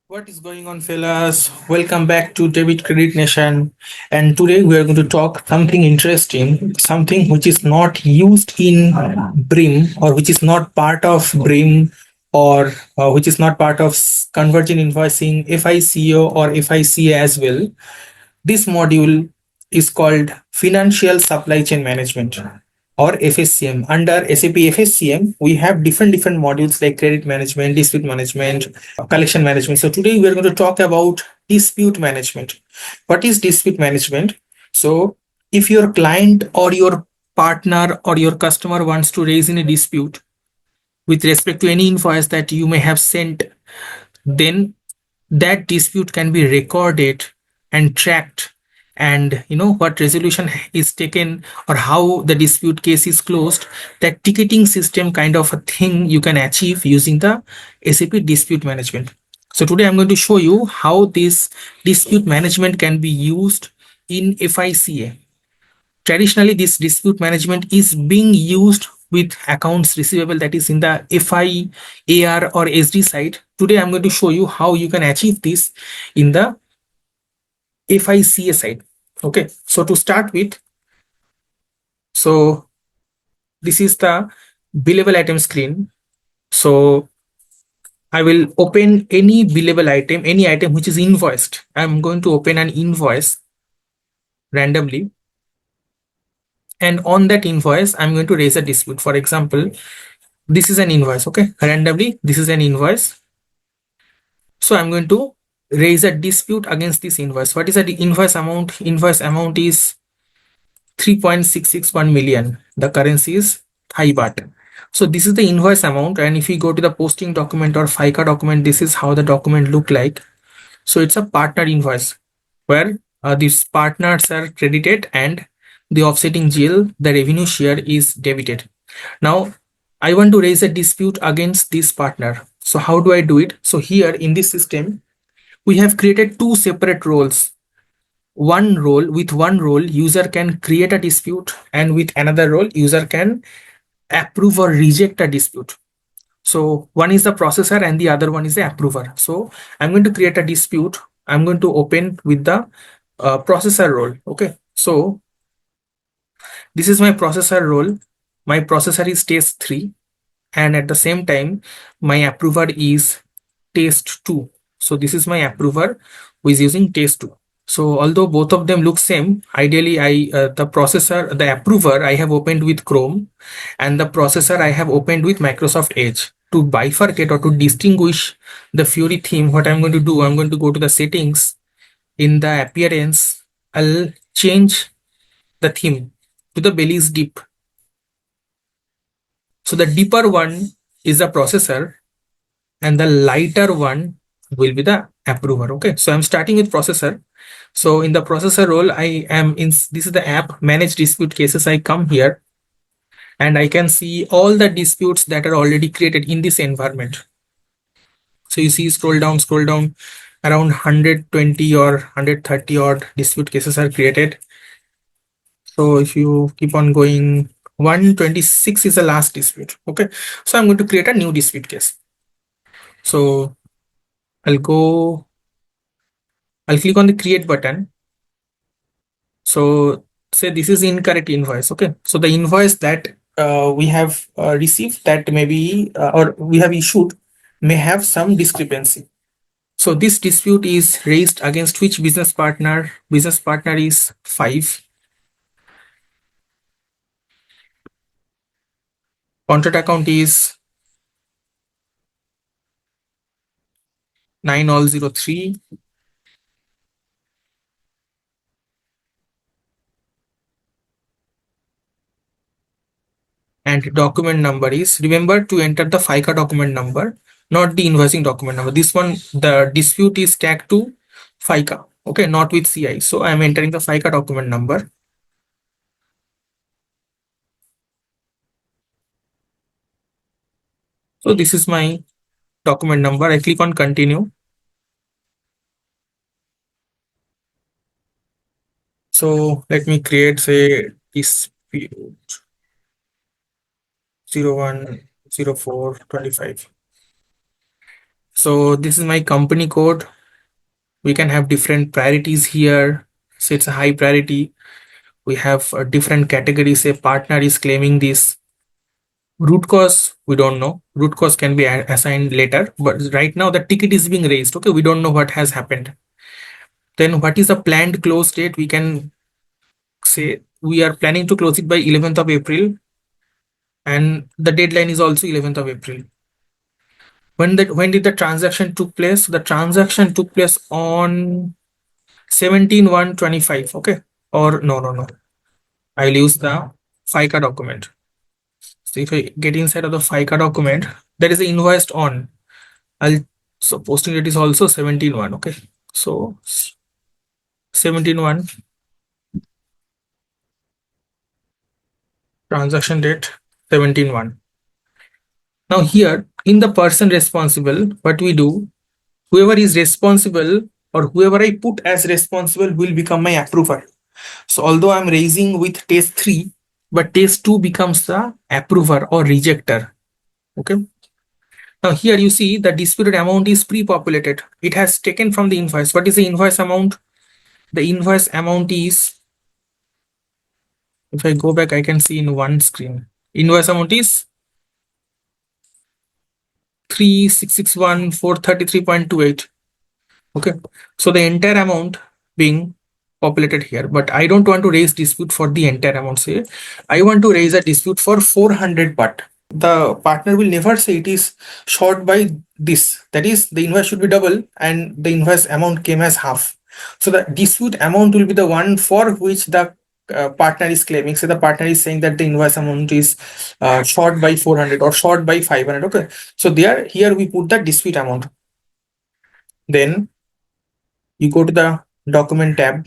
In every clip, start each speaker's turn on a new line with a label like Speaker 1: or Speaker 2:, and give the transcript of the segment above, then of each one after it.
Speaker 1: What is going on, fellas? Welcome back to Debit Credit Nation. And today we are going to talk something interesting, something which is not used in BRIM or which is not part of BRIM or which is not part of convergent invoicing, FICO or FICA as well. This module is called Financial Supply Chain Management or FSCM. Under SAP FSCM, we have different modules like credit management, dispute management, collection management. So today we are going to talk about dispute management. What is dispute management? So if your client or your partner or your customer wants to raise in a dispute with respect to any invoice that you may have sent, then that dispute can be recorded and tracked, and what resolution is taken or how the dispute case is closed. That ticketing system kind of a thing you can achieve using the SAP dispute management. So today I'm going to show you how this dispute management can be used in FICA. Traditionally, this dispute management is being used with accounts receivable, that is in the FI, AR or SD side. Today I'm going to show you how you can achieve this in the FICA side. Okay, so to start with, so this is the billable item screen. So I will open any billable item, any item which is invoiced. I'm going to open an invoice randomly, and on that invoice I'm going to raise a dispute. For example, this is an invoice. Okay, randomly this is an invoice. So I'm going to raise a dispute against this invoice. What is the invoice amount? Invoice amount is 3.661 million. The currency is Thai baht. So this is the invoice amount, and if you go to the posting document or FICA document, this is how the document look like. So it's a partner invoice where these partners are credited and the offsetting GL, the revenue share, is debited. Now I want to raise a dispute against this partner. So how do I do it? So here in this system, we have created two separate roles. One role, user can create a dispute, and with another role, user can approve or reject a dispute. So one is the processor and the other one is the approver. So I'm going to create a dispute. I'm going to open with the processor role. Okay, so this is my processor role. My processor is test 3, and at the same time my approver is test 2. So this is my approver who is using test 2. So although both of them look same, ideally the approver I have opened with Chrome, and the processor I have opened with Microsoft Edge. To bifurcate or to distinguish the Fiori theme, what I'm going to do, I'm going to go to the settings. In the appearance, I'll change the theme to the Belize deep. So the deeper one is the processor and the lighter one will be the approver. Okay, so I'm starting with processor. So in the processor role, I am in, this is the app manage dispute cases. I come here and I can see all the disputes that are already created in this environment. So you see, scroll down, around 120 or 130 odd dispute cases are created. So if you keep on going, 126 is the last dispute. Okay, so I'm going to create a new dispute case. So I'll go, I'll click on the create button. So say this is incorrect invoice. Okay, so the invoice that we have received, that maybe or we have issued, may have some discrepancy. So this dispute is raised against which business partner? Business partner is 5. Contract account is 9003. And document number is, remember to enter the FICA document number, not the invoicing document number. This one, the dispute is tagged to FICA, okay, not with CI. So I'm entering the FICA document number. So this is my document number. I click on continue. So let me create, say, dispute 010425. So this is my company code. We can have different priorities here. So it's a high priority. We have different categories. A partner is claiming this. Root cause, we don't know. Root cause can be assigned later, but right now the ticket is being raised. Okay, we don't know what has happened. Then what is the planned close date? We can say we are planning to close it by 11th of April, and the deadline is also 11th of April. When did the transaction took place? The transaction took place on 17/1/25. Okay, or no. I'll use the FICA document. So if I get inside of the FICA document, there is the invoiced on. I'll so posting date is also 17/1. Okay, so 17/1, transaction date 17/1. Now here in the person responsible, what we do, whoever is responsible or whoever I put as responsible will become my approver. So although I'm raising with test 3, but test 2 becomes the approver or rejecter. Okay. Now here you see the disputed amount is pre-populated. It has taken from the invoice. What is the invoice amount? The invoice amount is, if I go back, I can see in one screen. Invoice amount is 3,661,433.28. Okay, so the entire amount being populated here, but I don't want to raise dispute for the entire amount. Say I want to raise a dispute for 400 baht. The partner will never say it is short by this. That is, the invoice should be double and the invoice amount came as half. So the dispute amount will be the one for which the partner is claiming. So the partner is saying that the invoice amount is short by 400 or short by 500. Okay, so there here we put the dispute amount. Then you go to the document tab.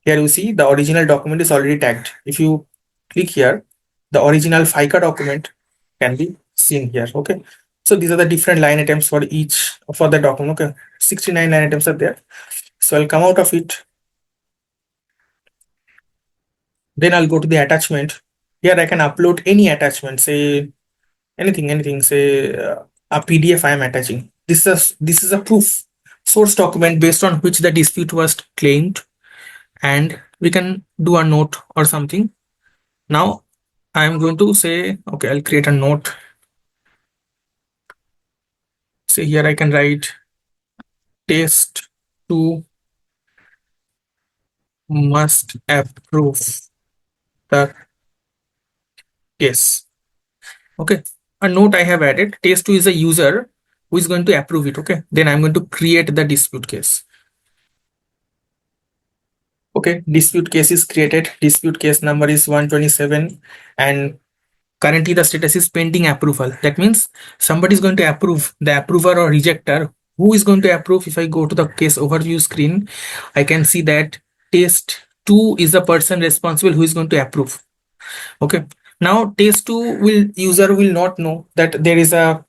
Speaker 1: Here you see the original document is already tagged. If you click here, the original FICA document can be seen here. Okay, so these are the different line items for each for the document. Okay, 69 line items are there. So I'll come out of it. Then I'll go to the attachment. Here I can upload any attachment, say anything, say a PDF I am attaching. This is a proof source document based on which the dispute was claimed, and we can do a note or something. Now I'm going to say, okay, I'll create a note. Say here I can write test 2 must approve the case. Okay, a note I have added, test 2 is a user who is going to approve it. Okay, then I'm going to create the dispute case. Okay, dispute case is created. Dispute case number is 127 and currently the status is pending approval. That means somebody is going to approve, the approver or rejecter. Who is going to approve? If I go to the case overview screen, I can see that test 2 is the person responsible who is going to approve. Okay, now test 2 will user will not know that there is a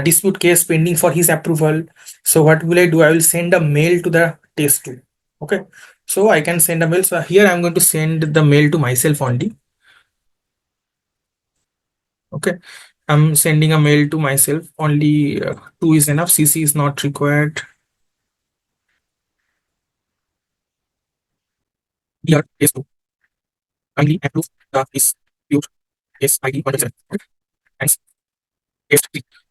Speaker 1: dispute case pending for his approval. So what will I do? I will send a mail to the test 2. Okay, so I can send a mail. So here I'm going to send the mail to myself only. Okay, I'm sending a mail to myself only. 2 is enough. CC is not required. Here is 2. Kindly approve the dispute case ID 127. Thanks. Yes.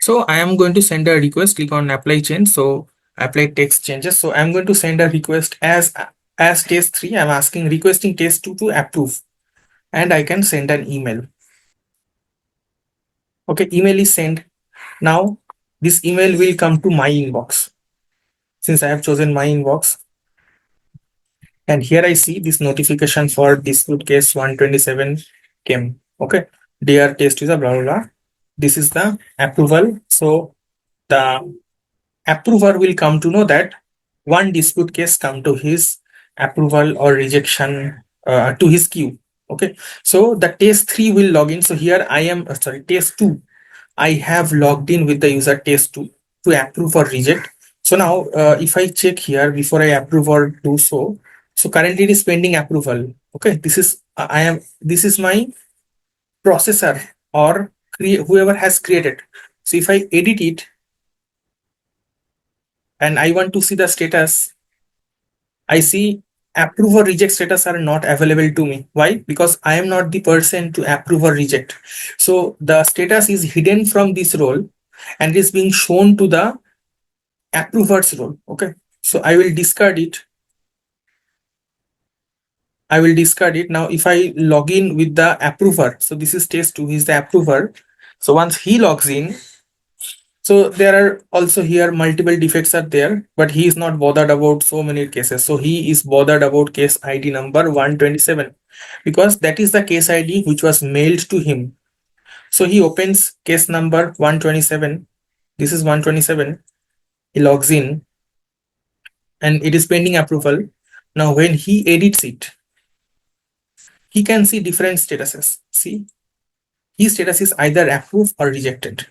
Speaker 1: So I am going to send a request. Click on apply change. So apply text changes. So I'm going to send a request as test 3. I'm asking requesting test 2 to approve, and I can send an email. Okay, email is sent. Now this email will come to my inbox. Since I have chosen my inbox, and here I see this notification for dispute case 127 came. Okay, dear test user blah blah blah. This is the approval. So the approver will come to know that one dispute case come to his approval or rejection to his queue. Okay, so the test 3 will log in. So here I am sorry, test 2, I have logged in with the user test 2 to approve or reject. So now if I check here before I approve or do so, so currently it is pending approval. Okay, this is this is my processor or whoever has created. So if I edit it, and I want to see the status, I see approve or reject status are not available to me. Why? Because I am not the person to approve or reject. So the status is hidden from this role and is being shown to the approver's role. Okay. So I will discard it. I will discard it. Now, if I log in with the approver, so this is test 2, he's the approver. So once he logs in, so there are also here multiple defects are there, but he is not bothered about so many cases. So he is bothered about case ID number 127 because that is the case ID which was mailed to him. So he opens case number 127. This is 127. He logs in and it is pending approval. Now when he edits it, he can see different statuses. See, his status is either approved or rejected.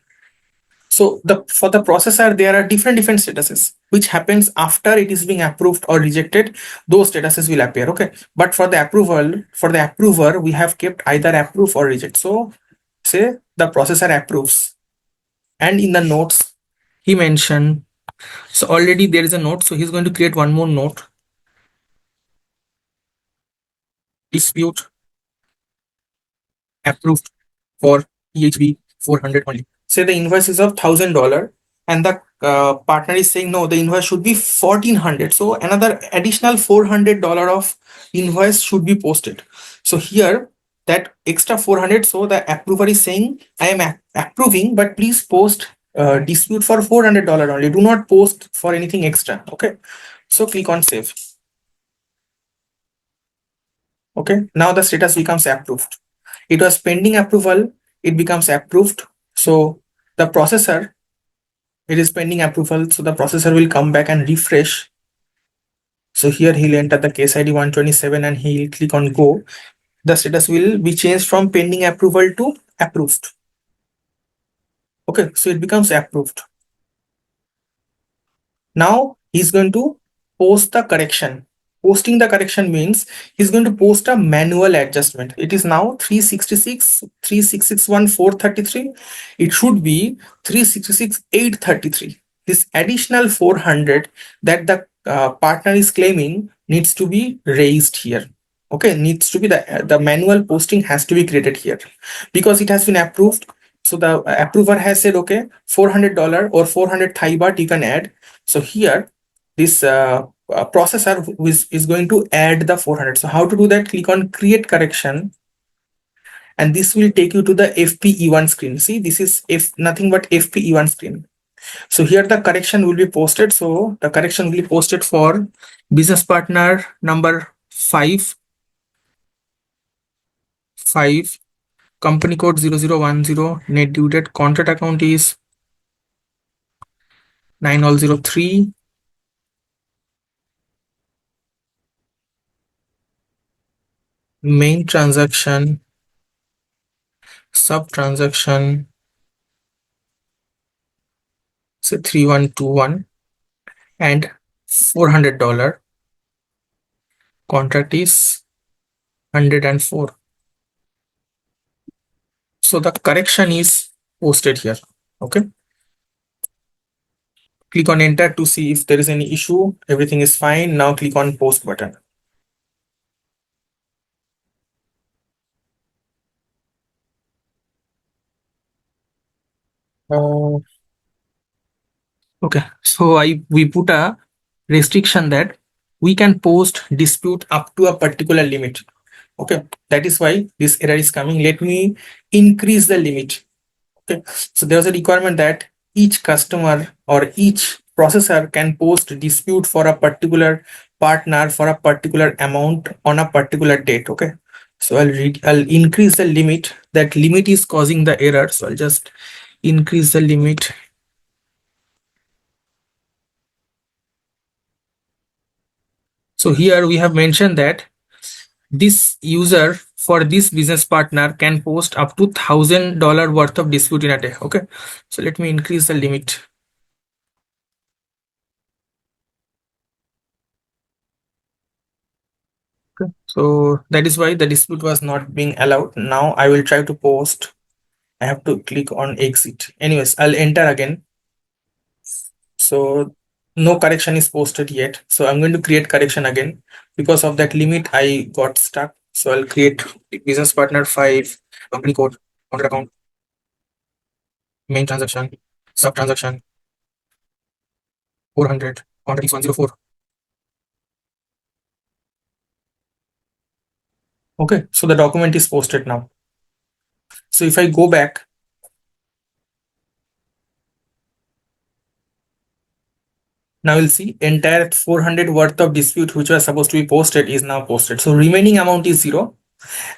Speaker 1: So for the processor, there are different statuses which happens after it is being approved or rejected. Those statuses will appear. Okay, but for the approver, we have kept either approve or reject. So say the processor approves, and in the notes he mentioned. So already there is a note. So he's going to create one more note. Dispute approved for EHB 400 only. Say the invoice is of $1,000 and the partner is saying no, the invoice should be 1,400. So another additional $400 of invoice should be posted. So here that extra 400, so the approver is saying I am approving, but please post dispute for $400 only. Do not post for anything extra. Okay. So click on save. Okay. Now the status becomes approved. It was pending approval, it becomes approved. So the processor, it is pending approval, so the processor will come back and refresh. So here he'll enter the case ID 127 and he'll click on go. The status will be changed from pending approval to approved. Okay, so it becomes approved. Now he's going to post the correction. Posting the correction means he's going to post a manual adjustment. It is now 366, 366 433. It should be 366 833. This additional 400 that the partner is claiming needs to be raised here. Okay, needs to be the manual posting has to be created here because it has been approved. So the approver has said, okay, $400 or 400 Thai baht you can add. So here this processor is going to add the 400. So how to do that? Click on create correction and this will take you to the FPE1 screen. See, this is nothing but FPE1 screen. So here the correction will be posted. So the correction will be posted for business partner number 5, company code 0010, net due date, contract account is 9003. Main transaction, sub transaction, say 3121 and $400. Contract is 104. So the correction is posted here. Okay. Click on enter to see if there is any issue. Everything is fine. Now click on post button. Uh, okay. So we put a restriction that we can post dispute up to a particular limit. Okay. That is why this error is coming. Let me increase the limit. Okay. So there's a requirement that each customer or each processor can post dispute for a particular partner for a particular amount on a particular date. Okay. So I'll increase the limit. That limit is causing the error. So I'll just increase the limit. So here we have mentioned that this user for this business partner can post up to $1,000 worth of dispute in a day. Okay. So let me increase the limit. Okay. So that is why the dispute was not being allowed. Now I will try to post. I have to click on exit. Anyways, I'll enter again. So no correction is posted yet, so I'm going to create correction again. Because of that limit I got stuck, so I'll create business partner 5, company code, counter account, main transaction, sub transaction 400, quantity is 104. Okay, so the document is posted now. So if I go back, now you'll see entire 400 worth of dispute which was supposed to be posted is now posted. So remaining amount is 0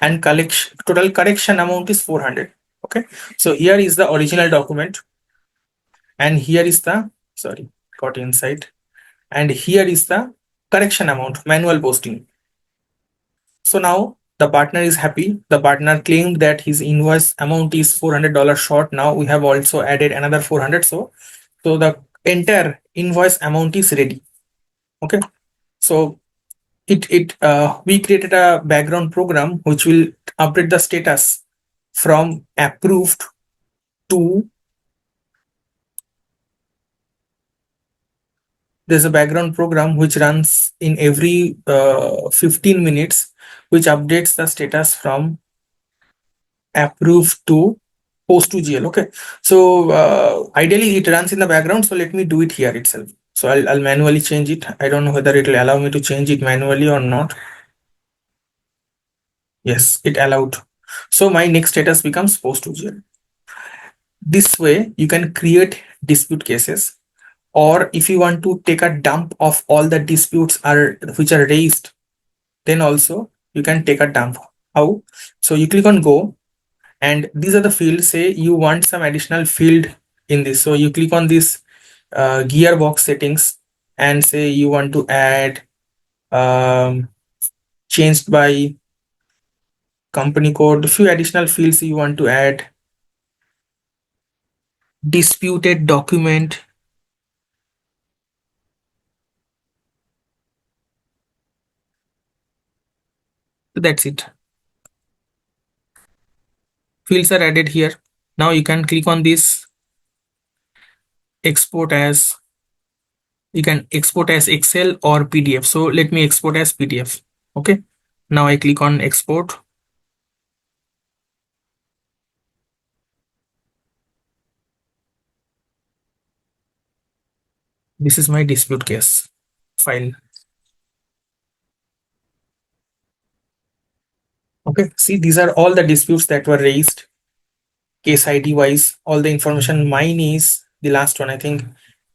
Speaker 1: and collection total correction amount is 400. Okay, so here is the original document and here is the, sorry, got inside, and here is the correction amount, manual posting. So now the partner is happy. The partner claimed that his invoice amount is $400 short. Now we have also added another 400. So the entire invoice amount is ready. Okay. So we created a background program which will update the status from approved to, there's a background program which runs in every 15 minutes, which updates the status from approved to post to GL. Okay, so ideally it runs in the background, so let me do it here itself. So I'll manually change it. I don't know whether it will allow me to change it manually or not. Yes, it allowed. So my next status becomes post to GL. This way you can create dispute cases, or if you want to take a dump of all the disputes are which are raised, then also you can take a dump. How? So you click on go, and these are the fields. Say you want some additional field in this, so you click on this gearbox settings and say you want to add changed by company code, few additional fields you want to add, disputed document. So that's it, fields are added here. Now you can click on this export as, you can export as Excel or PDF. So let me export as PDF. Okay, now I click on export. This is my dispute case file. Okay, see, these are all the disputes that were raised case ID wise. All the information, mine is the last one. I think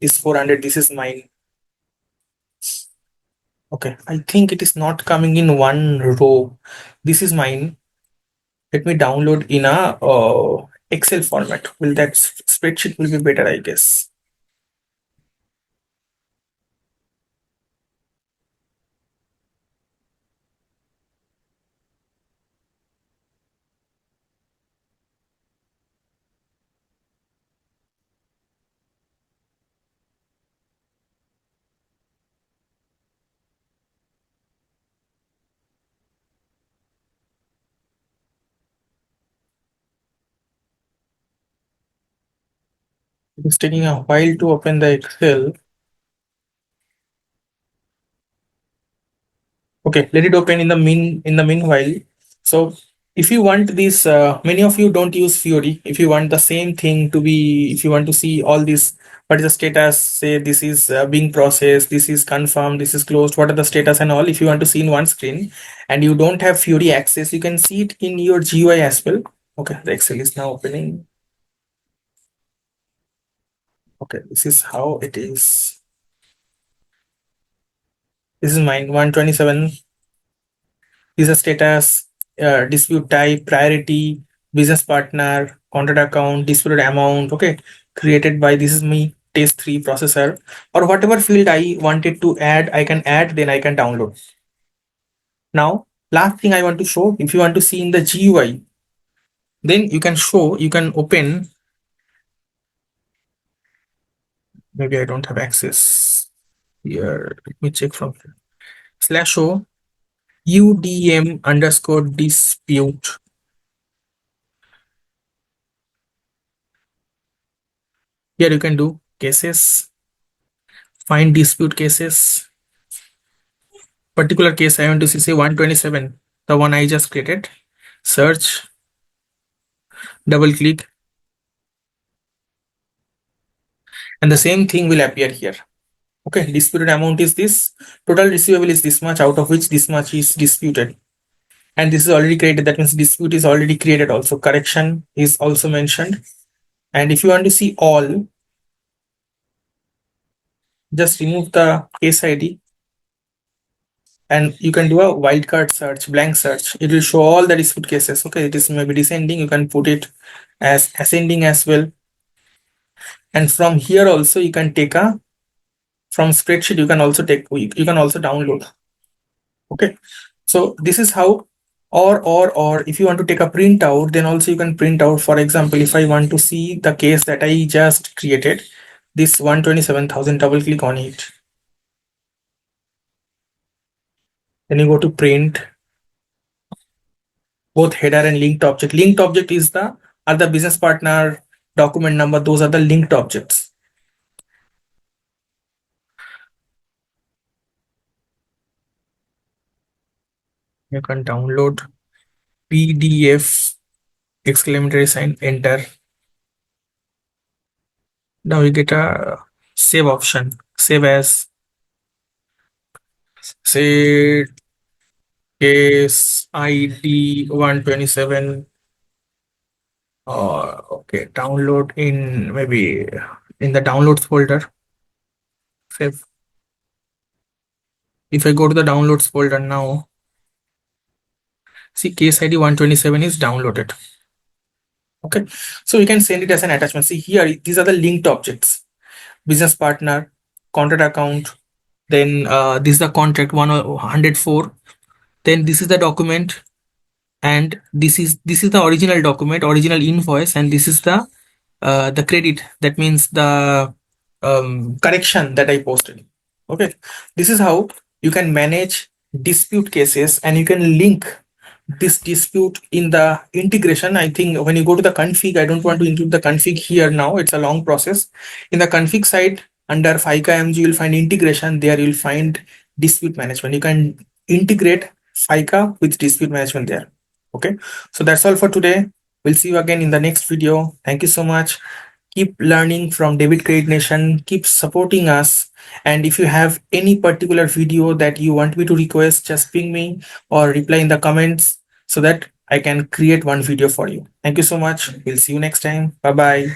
Speaker 1: this 400, this is mine. Okay, I think it is not coming in one row. This is mine. Let me download in a Excel format. Will that spreadsheet will be better, I guess. It is taking a while to open the Excel. Okay, let it open in the meanwhile. So if you want this, many of you don't use Fiori. If you want the same thing to be, if you want to see all this, what is the status, say this is being processed, this is confirmed, this is closed, what are the status and all, if you want to see in one screen and you don't have Fiori access, you can see it in your GUI as well. Okay, the Excel is now opening. Okay, this is how it is. This is mine, 127. This is status, dispute type, priority, business partner, contract account, disputed amount. Okay, created by, this is me, test 3 processor, or whatever field I wanted to add, I can add, then I can download. Now, last thing I want to show, if you want to see in the GUI, then you can show, you can open, maybe I don't have access here. Let me check from here. /o udm underscore dispute. Here you can do cases. find dispute cases. Particular case I want to see, say 127, the one I just created. Search, double click, and the same thing will appear here. Okay, disputed amount is this, total receivable is this much, out of which this much is disputed, and this is already created. That means dispute is already created. Also correction is also mentioned. And if you want to see all, just remove the case ID and you can do a wildcard search, blank search. It will show all the dispute cases. Okay, it is maybe descending, you can put it as ascending as well. And from here also you can take a, from spreadsheet you can also take, you can also download. Okay, so this is how. Or if you want to take a printout, then also you can print out. For example, if I want to see the case that I just created, this 127,000, double click on it, then you go to print, both header and linked object. Linked object is the, are the business partner document number, those are the linked objects. You can download PDF, exclamatory sign, enter. Now you get a save option, save as, say case ID 127, or okay, download in, maybe in the downloads folder, save. If I go to the downloads folder now, see case ID 127 is downloaded. Okay, so you can send it as an attachment. See here, these are the linked objects: business partner, contract account, then this is the contract 104, then this is the document, and this is the original document, original invoice, and this is the credit, that means the correction that I posted. Okay, this is how you can manage dispute cases, and you can link this dispute in the integration. I think when you go to the config, I don't want to include the config here now, it's a long process. In the config side, under FICA MG, you'll find integration. There you'll find dispute management. You can integrate FICA with dispute management there. Okay, so that's all for today. We'll see you again in the next video. Thank you so much. Keep learning from David Credit Nation, keep supporting us. And if you have any particular video that you want me to request, just ping me or reply in the comments so that I can create one video for you. Thank you so much. We'll see you next time. Bye bye.